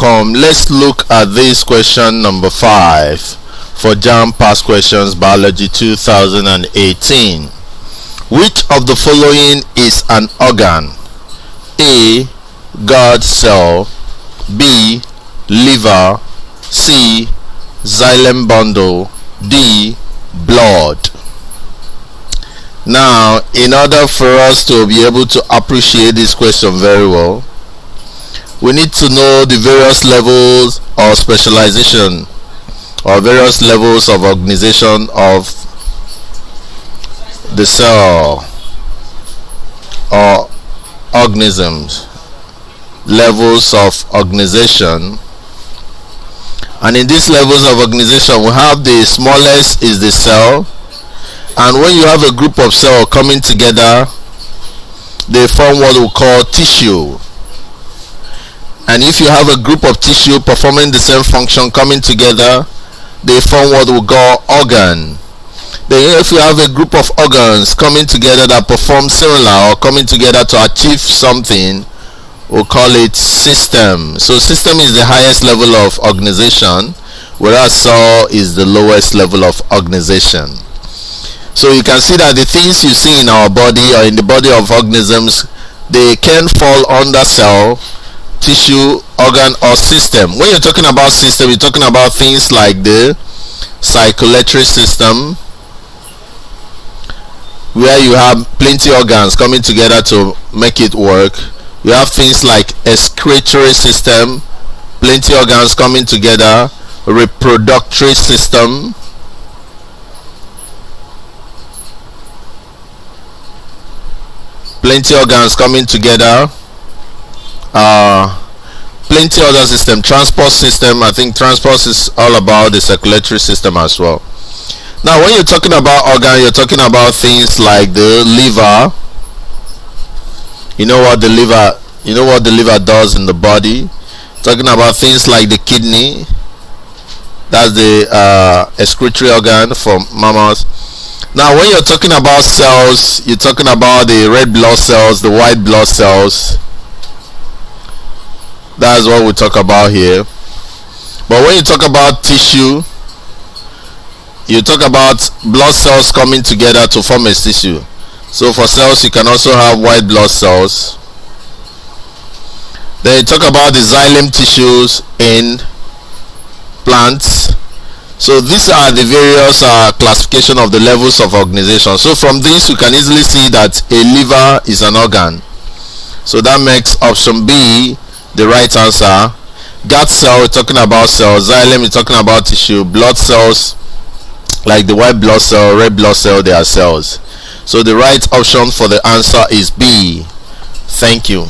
Let's look at this question number 5 for JAMB Past Questions Biology 2018. Which of the following is an organ? A. Guard cell, B. Liver, C. Xylem bundle, D. Blood. Now, in order for us to be able to appreciate this question very well, we need to know the various levels of specialization or various levels of organization of the cell or organisms. Levels of organization, and in these levels of organization we have the smallest is the cell, and when you have a group of cells coming together they form what we call tissue. And if you have a group of tissue performing the same function coming together, they form what we call organ. Then if you have a group of organs coming together that perform similar or coming together to achieve something, we'll call it system. So system is the highest level of organization, whereas cell is the lowest level of organization. So you can see that the things you see in our body or in the body of organisms, they can fall under cell, tissue, organ, or system. When you're talking about system, you're talking about things like the circulatory system, where you have plenty of organs coming together to make it work. You have things like excretory system, plenty organs coming together, reproductory system, plenty organs coming together, plenty other system, transport system. I think transport is all about the circulatory system as well. Now when you're talking about organ, you're talking about things like the liver. You know what the liver does in the body. Talking about things like the kidney, that's the excretory organ for mammals. Now when you're talking about cells, you're talking about the red blood cells, the white blood cells. That's what we talk about here. But when you talk about tissue, you talk about blood cells coming together to form a tissue. So for cells you can also have white blood cells. Then you talk about the xylem tissues in plants. So these are the various classification of the levels of organization. So from this you can easily see that a liver is an organ. So that makes option B the right answer. Guard cell, we're talking about cells. Xylem, we're talking about tissue. Blood cells, like the white blood cell, red blood cell, they are cells. So the right option for the answer is B. Thank you.